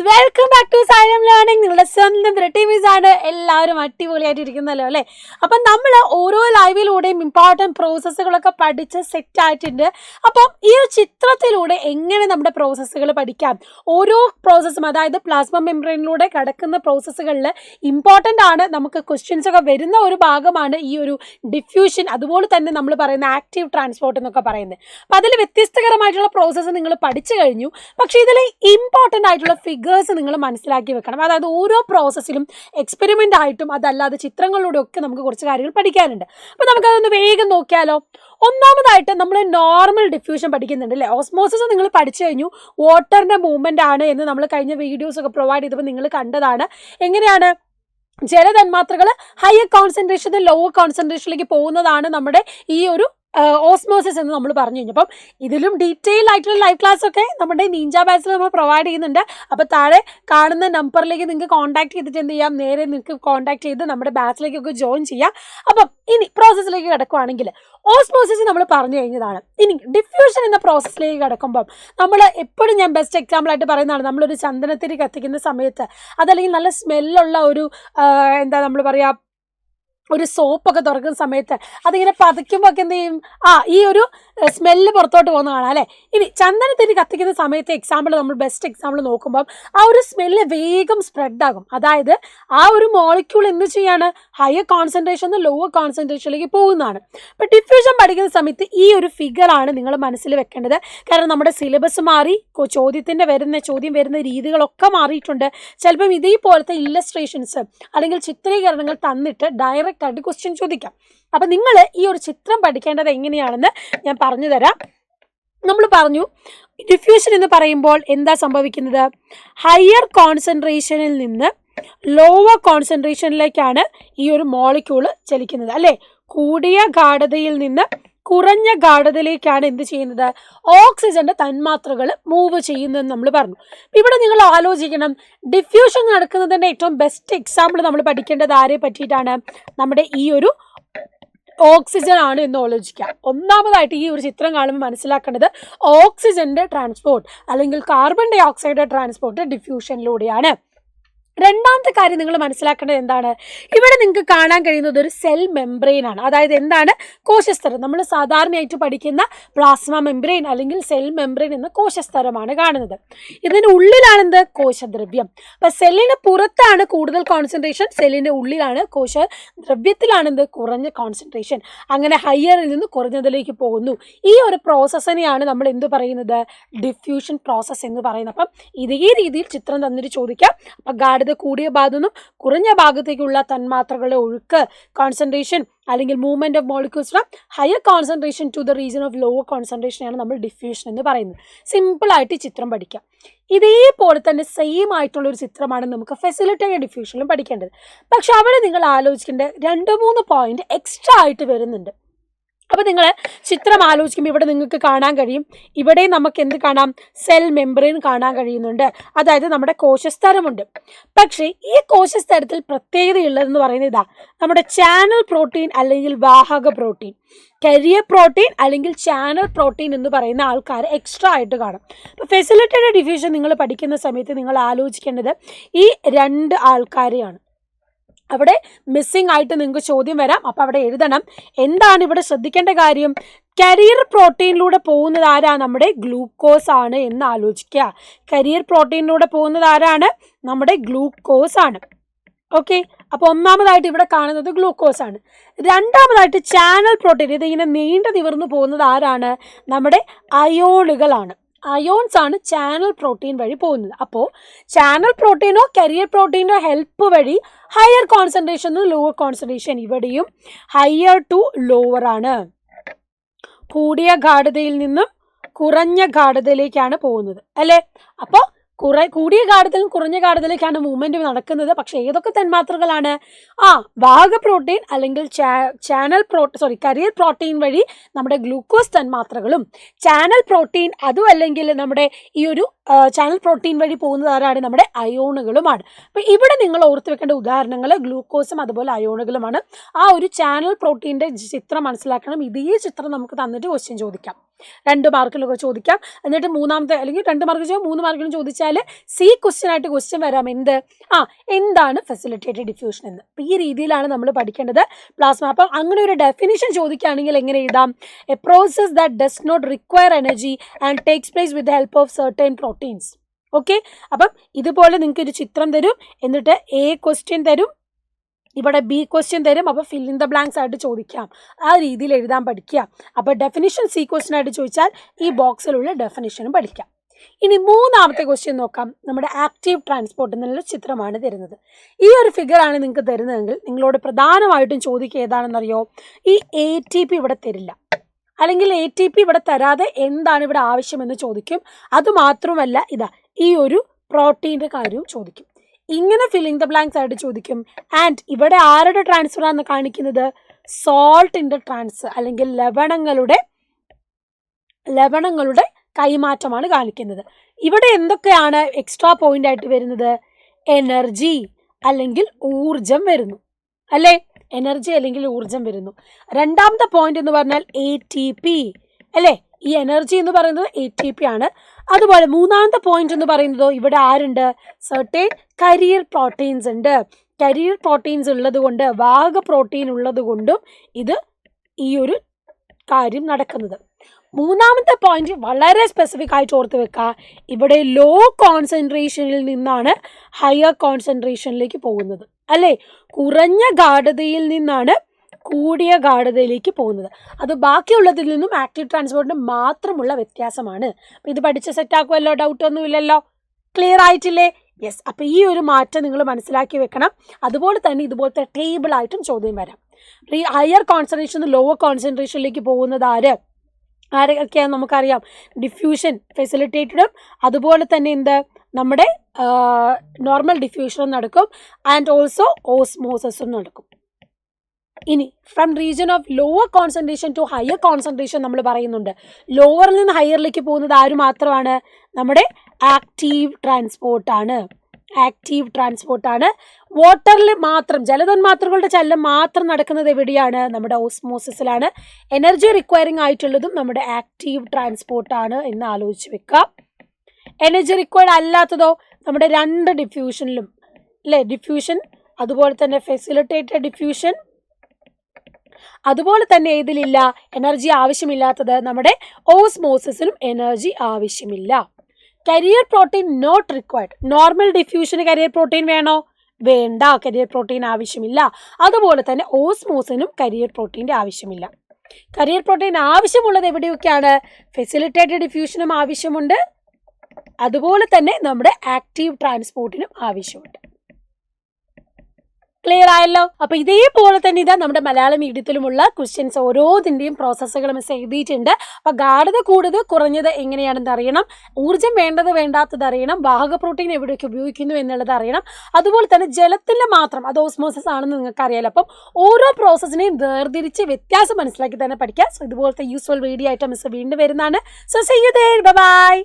Welcome back to Xylem learning. നിങ്ങളുടെ സ്വന്തം ബ്രിട്ടീസ് ആണ്. എല്ലാവരും അടിപൊളിയായിട്ട് ഇരിക്കുന്നല്ലോ അല്ലേ? അപ്പം നമ്മൾ ഓരോ ലൈവിലൂടെയും ഇമ്പോർട്ടൻറ്റ് പ്രോസസ്സുകളൊക്കെ പഠിച്ച് സെറ്റ് ആയിട്ടുണ്ട്. അപ്പം ഈ ഒരു ചിത്രത്തിലൂടെ എങ്ങനെ നമ്മുടെ പ്രോസസ്സുകൾ പഠിക്കാം, ഓരോ പ്രോസസ്സും അതായത് പ്ലാസ്മ മെംബ്രെയിനിലൂടെ കിടക്കുന്ന പ്രോസസ്സുകളിൽ ഇമ്പോർട്ടൻ്റ് ആണ്. നമുക്ക് ക്വസ്റ്റ്യൻസ് ഒക്കെ വരുന്ന ഒരു ഭാഗമാണ് ഈ ഒരു ഡിഫ്യൂഷൻ, അതുപോലെ തന്നെ നമ്മൾ പറയുന്ന ആക്റ്റീവ് ട്രാൻസ്പോർട്ട് എന്നൊക്കെ പറയുന്നത്. അപ്പം അതിൽ വ്യത്യസ്തകരമായിട്ടുള്ള പ്രോസസ്സ് നിങ്ങൾ പഠിച്ചു കഴിഞ്ഞു. പക്ഷേ ഇതിൽ ഇമ്പോർട്ടൻ്റ് ആയിട്ടുള്ള ഫിഗേഴ്സ് നിങ്ങൾ മനസ്സിലാക്കി വെക്കണം. അതായത് ഓരോ പ്രോസസ്സിലും എക്സ്പെരിമെൻ്റ് ആയിട്ടും അതല്ലാതെ ചിത്രങ്ങളിലൂടെ ഒക്കെ നമുക്ക് കുറച്ച് കാര്യങ്ങൾ പഠിക്കാനുണ്ട്. അപ്പോൾ നമുക്കതൊന്ന് വേഗം നോക്കിയാലോ. ഒന്നാമതായിട്ട് നമ്മൾ നോർമൽ ഡിഫ്യൂഷൻ പഠിക്കുന്നുണ്ട് അല്ലേ? ഓസ്മോസിസ് നിങ്ങൾ പഠിച്ചു കഴിഞ്ഞു. വാട്ടറിൻ്റെ മൂവ്മെൻ്റ് ആണ് എന്ന് നമ്മൾ കഴിഞ്ഞ വീഡിയോസൊക്കെ പ്രൊവൈഡ് ചെയ്തപ്പോൾ നിങ്ങൾ കണ്ടതാണ്. എങ്ങനെയാണ് ജലതന്മാത്രകൾ ഹയർ കോൺസെൻട്രേഷൻ ലോവർ കോൺസെൻട്രേഷനിലേക്ക് പോകുന്നതാണ് നമ്മുടെ ഈ ഒരു ഓസ്മോസിസ് എന്ന് നമ്മൾ പറഞ്ഞു കഴിഞ്ഞു. അപ്പം ഇതിലും ഡീറ്റെയിൽ ആയിട്ടുള്ള ലൈവ് ക്ലാസ് ഒക്കെ നമ്മുടെ നീഞ്ച ബാച്ചിൽ നമ്മൾ പ്രൊവൈഡ് ചെയ്യുന്നുണ്ട്. അപ്പോൾ താഴെ കാണുന്ന നമ്പറിലേക്ക് നിങ്ങൾക്ക് കോൺടാക്ട് ചെയ്തിട്ട് എന്ത് ചെയ്യാം, നേരെ നിങ്ങൾക്ക് കോൺടാക്ട് ചെയ്ത് നമ്മുടെ ബാച്ചിലേക്കൊക്കെ ജോയിൻ ചെയ്യാം. അപ്പം ഇനി പ്രോസസ്സിലേക്ക് കിടക്കുകയാണെങ്കിൽ ഓസ്മോസിസ് നമ്മൾ പറഞ്ഞു കഴിഞ്ഞതാണ്. ഇനി ഡിഫ്യൂഷൻ എന്ന പ്രോസസ്സിലേക്ക് കിടക്കുമ്പം നമ്മൾ എപ്പോഴും ഞാൻ ബെസ്റ്റ് എക്സാമ്പിൾ ആയിട്ട് പറയുന്നതാണ്, നമ്മളൊരു ചന്ദനത്തിരി കത്തിക്കുന്ന സമയത്ത് അതല്ലെങ്കിൽ നല്ല സ്മെല്ലുള്ള ഒരു എന്താ നമ്മൾ പറയുക, ഒരു സോപ്പൊക്കെ തുറക്കുന്ന സമയത്ത് അതിങ്ങനെ പതയ്ക്കുമ്പോൾ ഒക്കെ എന്ത് ചെയ്യും, ഈ ഒരു സ്മെല്ല് പുറത്തോട്ട് പോകുന്ന കാണാം അല്ലേ? ഇനി ചന്ദനത്തിരി കത്തിക്കുന്ന സമയത്ത് എക്സാമ്പിൾ നമ്മൾ ബെസ്റ്റ് എക്സാമ്പിൾ നോക്കുമ്പം ആ ഒരു സ്മെല്ല് വേഗം സ്പ്രെഡ് ആകും. അതായത് ആ ഒരു മോളിക്യൂൾ എന്ത് ചെയ്യാണ്, ഹയർ കോൺസെൻട്രേഷൻ നിന്ന് ലോവർ കോൺസെൻട്രേഷനിലേക്ക് പോകുന്നതാണ്. അപ്പോൾ ഡിഫ്യൂഷൻ പഠിക്കുന്ന സമയത്ത് ഈ ഒരു ഫിഗറാണ് നിങ്ങൾ മനസ്സിൽ വെക്കേണ്ടത്. കാരണം നമ്മുടെ സിലബസ് മാറി, ചോദ്യം വരുന്ന രീതികളൊക്കെ മാറിയിട്ടുണ്ട്. ചിലപ്പം ഇതേപോലത്തെ ഇല്ലസ്ട്രേഷൻസ് അല്ലെങ്കിൽ ചിത്രീകരണങ്ങൾ തന്നിട്ട് ഡയറക്റ്റ് ആയിട്ട് ക്വസ്റ്റ്യൻ ചോദിക്കാം. അപ്പം നിങ്ങൾ ഈ ഒരു ചിത്രം പഠിക്കേണ്ടത് എങ്ങനെയാണെന്ന് ഞാൻ പറഞ്ഞു തരാം. നമ്മൾ പറഞ്ഞു ഡിഫ്യൂഷൻ എന്ന് പറയുമ്പോൾ എന്താ സംഭവിക്കുന്നത്, ഹയർ കോൺസെൻട്രേഷനിൽ നിന്ന് ലോവർ കോൺസെൻട്രേഷനിലേക്കാണ് ഈ ഒരു മോളിക്യൂള് ചലിക്കുന്നത് അല്ലേ? കൂടിയ ഗാഢതയിൽ നിന്ന് കുറഞ്ഞ ഗാഢതയിലേക്കാണ് എന്ത് ചെയ്യുന്നത്, ഓക്സിജന്റെ തന്മാത്രകൾ മൂവ് ചെയ്യുന്നതെന്ന് നമ്മൾ പറഞ്ഞു. ഇവിടെ നിങ്ങൾ ആലോചിക്കണം, ഡിഫ്യൂഷൻ നടക്കുന്നതിൻ്റെ ഏറ്റവും ബെസ്റ്റ് എക്സാമ്പിൾ നമ്മൾ പഠിക്കേണ്ടത് ആരെ പറ്റിയിട്ടാണ്, നമ്മുടെ ഈ ഒരു ഓക്സിജൻ ആണ് എന്ന് ആലോചിക്കുക. ഒന്നാമതായിട്ട് ഈ ഒരു ചിത്രം കാണുമ്പോൾ മനസ്സിലാക്കേണ്ടത് ഓക്സിജന്റെ ട്രാൻസ്പോർട്ട് അല്ലെങ്കിൽ കാർബൺ ഡൈ ഓക്സൈഡ് ട്രാൻസ്പോർട്ട് ഡിഫ്യൂഷനിലൂടെയാണ്. രണ്ടാമത്തെ കാര്യം നിങ്ങൾ മനസ്സിലാക്കേണ്ടത് എന്താണ്, ഇവിടെ നിങ്ങൾക്ക് കാണാൻ കഴിയുന്നത് ഒരു സെൽ മെംബ്രെയിൻ ആണ്. അതായത് എന്താണ്, കോശസ്തരം. നമ്മൾ സാധാരണയായിട്ട് പഠിക്കുന്ന പ്ലാസ്മ മെംബ്രെയിൻ അല്ലെങ്കിൽ സെൽ മെംബ്രെയിൻ എന്ന കോശസ്തരമാണ് കാണുന്നത്. ഇതിന് ഉള്ളിലാണെന്ത്, കോശദ്രവ്യം. അപ്പം സെല്ലിന് പുറത്താണ് കൂടുതൽ കോൺസെൻട്രേഷൻ, സെല്ലിൻ്റെ ഉള്ളിലാണ് കോശദ്രവ്യത്തിലാണെന്ത് കുറഞ്ഞ കോൺസെൻട്രേഷൻ. അങ്ങനെ ഹയറിൽ നിന്ന് കുറഞ്ഞതിലേക്ക് പോകുന്നു. ഈ ഒരു പ്രോസസ്സിനെയാണ് നമ്മൾ എന്ത് പറയുന്നത്, ഡിഫ്യൂഷൻ പ്രോസസ്സ് എന്ന് പറയുന്നത്. അപ്പം ഇതേ രീതിയിൽ ചിത്രം തന്നിട്ട് ചോദിക്കാം. അപ്പം ഗാഢത കൂടിയ ഭാഗത്തു നിന്നും കുറഞ്ഞ ഭാഗത്തേക്കുള്ള തന്മാത്രകളുടെ ഒഴുക്ക്, കോൺസെൻട്രേഷൻ അല്ലെങ്കിൽ movement of molecules from higher concentration to the region of lower കോൺസെൻട്രേഷനാണ് നമ്മൾ ഡിഫ്യൂഷൻ എന്ന് പറയുന്നത്. സിമ്പിളായിട്ട് ചിത്രം പഠിക്കാം. ഇതേപോലെ തന്നെ സെയിം ആയിട്ടുള്ള ഒരു ചിത്രമാണ് നമുക്ക് ഫെസിലിറ്റേറ്റഡ് ഡിഫ്യൂഷനിലും പഠിക്കേണ്ടത്. പക്ഷെ അവിടെ നിങ്ങൾ ആലോചിക്കേണ്ട 2-3 പോയിന്റ് എക്സ്ട്രാ ആയിട്ട് വരുന്നുണ്ട്. അപ്പോൾ നിങ്ങൾ ചിത്രം ആലോചിക്കുമ്പോൾ ഇവിടെ നിങ്ങൾക്ക് കാണാൻ കഴിയും, ഇവിടെ നമുക്ക് എന്ത് കാണാം, സെൽ മെംബ്രെയിൻ കാണാൻ കഴിയുന്നുണ്ട്. അതായത് നമ്മുടെ കോശസ്തരമുണ്ട്. പക്ഷേ ഈ കോശസ്തരത്തിൽ പ്രത്യേകതയുള്ളതെന്ന് പറയുന്നത് ഇതാ, നമ്മുടെ ചാനൽ പ്രോട്ടീൻ അല്ലെങ്കിൽ വാഹക പ്രോട്ടീൻ, കരിയർ പ്രോട്ടീൻ അല്ലെങ്കിൽ ചാനൽ പ്രോട്ടീൻ എന്ന് പറയുന്ന ആൾക്കാർ എക്സ്ട്രാ ആയിട്ട് കാണും. അപ്പോൾ ഫെസിലിറ്റേറ്റഡ് ഡിഫ്യൂഷൻ നിങ്ങൾ പഠിക്കുന്ന സമയത്ത് നിങ്ങൾ ആലോചിക്കേണ്ടത് ഈ 2 ആൾക്കാരെയാണ്. അവിടെ മിസ്സിംഗ് ആയിട്ട് നിങ്ങൾക്ക് ചോദ്യം വരാം. അപ്പോൾ അവിടെ എഴുതണം. എന്താണ് ഇവിടെ ശ്രദ്ധിക്കേണ്ട കാര്യം, കരിയർ പ്രോട്ടീനിലൂടെ പോകുന്നത് ആരാ, നമ്മുടെ ഗ്ലൂക്കോസ് ആണ് എന്ന് ആലോചിക്കുക. കരിയർ പ്രോട്ടീനിലൂടെ പോകുന്നത് ആരാണ്, നമ്മുടെ ഗ്ലൂക്കോസ് ആണ്. ഓക്കെ, അപ്പോൾ ഒന്നാമതായിട്ട് ഇവിടെ കാണുന്നത് ഗ്ലൂക്കോസ് ആണ്. രണ്ടാമതായിട്ട് ചാനൽ പ്രോട്ടീൻ, ഇതിങ്ങനെ നീണ്ടു നിവർന്നു പോകുന്നത് ആരാണ്, നമ്മുടെ അയോണുകളാണ്. അയോൺസ് ആണ് ചാനൽ പ്രോട്ടീൻ വഴി പോകുന്നത്. അപ്പോൾ ചാനൽ പ്രോട്ടീനോ കരിയർ പ്രോട്ടീനോ ഹെൽപ്പ് വഴി ഹയർ കോൺസെൻട്രേഷൻ ലോവർ കോൺസെൻട്രേഷൻ, ഇവിടെയും ഹയർ ടു ലോവർ ആണ്. കൂടിയ ഗാഢതയിൽ നിന്നും കുറഞ്ഞ ഗാഢതയിലേക്കാണ് പോകുന്നത് അല്ലേ? അപ്പോൾ കൂടിയ ഗാഢതയിലും കുറഞ്ഞ ഗാഢതയിലേക്കാണ് മൂവ്മെന്റ് നടക്കുന്നത്. പക്ഷെ ഏതൊക്കെ തന്മാത്രകളാണ്, വാഹക പ്രോട്ടീൻ അല്ലെങ്കിൽ കരിയർ പ്രോട്ടീൻ വഴി നമ്മുടെ ഗ്ലൂക്കോസ് തന്മാത്രകളും, ചാനൽ പ്രോട്ടീൻ അതും അല്ലെങ്കിൽ നമ്മുടെ ഈ ഒരു ചാനൽ പ്രോട്ടീൻ വഴി പോകുന്നത് ആരാണ്, നമ്മുടെ അയോണുകളുമാണ്. അപ്പോൾ ഇവിടെ നിങ്ങൾ ഓർത്ത് വെക്കേണ്ട ഉദാഹരണങ്ങൾ ഗ്ലൂക്കോസും അതുപോലെ അയോണുകളുമാണ്. ആ ഒരു ചാനൽ പ്രോട്ടീൻ്റെ ചിത്രം മനസ്സിലാക്കണം. ഇതേ ചിത്രം നമുക്ക് തന്നിട്ട് ക്വസ്റ്റ്യൻ ചോദിക്കാം. 2 മാർക്കിലൊക്കെ ചോദിക്കാം. എന്നിട്ട് മൂന്നാമത്തെ അല്ലെങ്കിൽ 2 മാർക്ക് ചോദിച്ചാൽ 3 മാർക്കിലും ചോദിച്ചാൽ സി ക്വസ്റ്റ്യൻ ആയിട്ട് ക്വസ്റ്റ്യൻ വരാം. എന്താണ് ഫെസിലിറ്റേറ്റഡ് ഡിഫ്യൂഷൻ എന്ന്. അപ്പോൾ ഈ രീതിയിലാണ് നമ്മൾ പഠിക്കേണ്ടത് പ്ലാസ്മ. അപ്പം അങ്ങനെ ഒരു ഡെഫിനിഷൻ ചോദിക്കുകയാണെങ്കിൽ എങ്ങനെ എഴുതാം? A process that does not require energy and takes place with the help of certain proteins. Okay, അപ്പം ഇതുപോലെ നിങ്ങൾക്ക് ഒരു ചിത്രം തരും, എന്നിട്ട് എ ക്വസ്റ്റ്യൻ തരും, ഇവിടെ ബി ക്വസ്റ്റ്യൻ തരും. അപ്പോൾ ഫിൽ ഇൻ ദ ബ്ലാങ്ക്സ് ആയിട്ട് ചോദിക്കാം. ആ രീതിയിൽ എഴുതാൻ പഠിക്കുക. അപ്പോൾ ഡെഫിനിഷൻ സി ക്വസ്റ്റ്യൻ ആയിട്ട് ചോദിച്ചാൽ ഈ ബോക്സിലുള്ള ഡെഫിനിഷനും പഠിക്കാം. ഇനി മൂന്നാമത്തെ ക്വസ്റ്റ്യൻ നോക്കാം. നമ്മുടെ ആക്റ്റീവ് ട്രാൻസ്പോർട്ട് എന്നുള്ള ചിത്രമാണ് തരുന്നത്. ഈ ഒരു ഫിഗർ ആണ് നിങ്ങൾക്ക് തരുന്നതെങ്കിൽ നിങ്ങളോട് പ്രധാനമായിട്ടും ചോദിക്കുക ഏതാണെന്നറിയോ? ഈ ATP ഇവിടെ തരില്ല, അല്ലെങ്കിൽ ATP ഇവിടെ തരാതെ എന്താണ് ഇവിടെ ആവശ്യമെന്ന് ചോദിക്കും. അതുമാത്രമല്ല ഈ ഒരു പ്രോട്ടീൻ്റെ കാര്യവും ചോദിക്കും. ഇങ്ങനെ ഫില്ലിംഗ് ദ ബ്ലാങ്ക്സ് ആയിട്ട് ചോദിക്കും. ആൻഡ് ഇവിടെ ആരുടെ ട്രാൻസ്ഫർ ആണെന്ന് കാണിക്കുന്നത്? സോൾട്ടിൻ്റെ ട്രാൻസ്ഫർ അല്ലെങ്കിൽ ലവണങ്ങളുടെ കൈമാറ്റമാണ് കാണിക്കുന്നത്. ഇവിടെ എന്തൊക്കെയാണ് എക്സ്ട്രാ പോയിന്റ് ആയിട്ട് വരുന്നത്? എനർജി അല്ലെങ്കിൽ ഊർജം വരുന്നു, അല്ലേ? എനർജി അല്ലെങ്കിൽ ഊർജം വരുന്നു. രണ്ടാമത്തെ പോയിന്റ് എന്ന് പറഞ്ഞാൽ ATP, അല്ലേ? ഈ എനർജി എന്ന് പറയുന്നത് ATP ആണ്. അതുപോലെ മൂന്നാമത്തെ പോയിന്റ് എന്ന് പറയുന്നതോ ഇവിടെ ആരുണ്ട്? സർട്ടേൺ കരിയർ പ്രോട്ടീൻസ് ഉണ്ട്. കരിയർ പ്രോട്ടീൻസ് ഉള്ളത് കൊണ്ട്, വാഹക പ്രോട്ടീൻ ഉള്ളത് കൊണ്ടും ഇത് ഈ ഒരു കാര്യം നടക്കുന്നത്. മൂന്നാമത്തെ പോയിന്റ് വളരെ സ്പെസിഫിക് ആയിട്ട് ഓർത്ത് വെക്കുക. ഇവിടെ ലോ കോൺസെൻട്രേഷനിൽ നിന്നാണ് ഹയർ കോൺസെൻട്രേഷനിലേക്ക് പോകുന്നത്, അല്ലേ? കുറഞ്ഞ ഗാഢതയിൽ നിന്നാണ് കൂടിയ ഗാഢതയിലേക്ക് പോകുന്നത്. അത് ബാക്കിയുള്ളതിൽ നിന്നും ആക്റ്റീവ് ട്രാൻസ്പോർട്ടിന് മാത്രമുള്ള വ്യത്യാസമാണ്. അപ്പോൾ ഇത് പഠിച്ച് സെറ്റാക്കുമല്ലോ, ഡൗട്ടൊന്നും ഇല്ലല്ലോ, ക്ലിയർ ആയിട്ടില്ലേ? യെസ്. അപ്പോൾ ഈ ഒരു മാറ്റം നിങ്ങൾ മനസ്സിലാക്കി വെക്കണം. അതുപോലെ തന്നെ ഇതുപോലത്തെ ടേബിൾ ആയിട്ടും ചോദ്യം വരാം. ഈ ഹയർ കോൺസെൻട്രേഷൻ ലോവർ കോൺസെൻട്രേഷനിലേക്ക് പോകുന്നത് ആരൊക്കെയാണെന്ന് നമുക്കറിയാം. ഡിഫ്യൂഷൻ ഫെസിലിറ്റേറ്റഡും അതുപോലെ തന്നെ നമ്മുടെ നോർമൽ ഡിഫ്യൂഷനും നടക്കും. ആൻഡ് ഓൾസോ ഓസ്മോസിസും നടക്കും. ഇനി from region of lower concentration to higher concentration നമ്മൾ പറയുന്നുണ്ട്. ലോവറിൽ നിന്ന് ഹയറിലേക്ക് പോകുന്നത് ആര് മാത്രമാണ്? നമ്മുടെ ആക്റ്റീവ് ട്രാൻസ്പോർട്ടാണ്. വാട്ടറിൽ മാത്രം, ജലതന്മാത്രകളുടെ ചലനം മാത്രം നടക്കുന്നത് എവിടെയാണ്? നമ്മുടെ ഓസ്മോസിസിലാണ്. എനർജി റിക്വയറിംഗ് ആയിട്ടുള്ളതും നമ്മുടെ ആക്റ്റീവ് ട്രാൻസ്പോർട്ടാണ് എന്ന് ആലോചിച്ച് വെക്കുക. എനർജി റിക്വയർഡ് അല്ലാത്തതോ നമ്മുടെ 2 ഡിഫ്യൂഷനിലും, അല്ലേ? ഡിഫ്യൂഷൻ അതുപോലെ തന്നെ ഫെസിലിറ്റേറ്റഡ് ഡിഫ്യൂഷൻ, അതുപോലെ തന്നെ ഏതിലില്ല എനർജി ആവശ്യമില്ലാത്തത്? നമ്മുടെ ഓസ്മോസിസിലും എനർജി ആവശ്യമില്ല. Carrier protein not required. Normal ഡിഫ്യൂഷന് കരിയർ പ്രോട്ടീൻ വേണോ? വേണ്ട, കരിയർ പ്രോട്ടീൻ ആവശ്യമില്ല. അതുപോലെ തന്നെ ഓസ്മോസിനും കരിയർ പ്രോട്ടീൻ്റെ ആവശ്യമില്ല. കരിയർ പ്രോട്ടീൻ ആവശ്യമുള്ളത് എവിടെയൊക്കെയാണ്? ഫെസിലിറ്റേറ്റഡ് ഡിഫ്യൂഷനും ആവശ്യമുണ്ട്, അതുപോലെ തന്നെ നമ്മുടെ ആക്റ്റീവ് ട്രാൻസ്പോർട്ടിനും ആവശ്യമുണ്ട്. ക്ലിയർ ആയല്ലോ? അപ്പൊ ഇതേപോലെ തന്നെ നമ്മുടെ മലയാളം മീഡിയത്തിലുമുള്ള ക്വസ്റ്റ്യൻസ് ഓരോതിന്റെയും പ്രോസസ്സുകൾ മിസ് എഴുതിയിട്ടുണ്ട്. അപ്പൊ ഗാഢത കൂടുതൽ കുറഞ്ഞത് എങ്ങനെയാണെന്ന് അറിയണം, ഊർജ്ജം വേണ്ടത് വേണ്ടാത്തത് അറിയണം, വാഹക പ്രോട്ടീൻ എവിടെയൊക്കെ ഉപയോഗിക്കുന്നു എന്നുള്ളത് അറിയണം. അതുപോലെ തന്നെ ജലത്തിന്റെ മാത്രം അത് ഓസ്മോസിസ് ആണെന്ന് നിങ്ങൾക്ക് അറിയാലോ. അപ്പം ഓരോ പ്രോസസ്സിനെയും വേർതിരിച്ച് വ്യത്യാസം മനസ്സിലാക്കി തന്നെ പഠിക്കുക. സോ ഇതുപോലത്തെ യൂസ്ഫുൾ വീഡിയോ ആയിട്ട് മിസ് വീണ്ടും വരുന്നതാണ്. So see you there, bye by.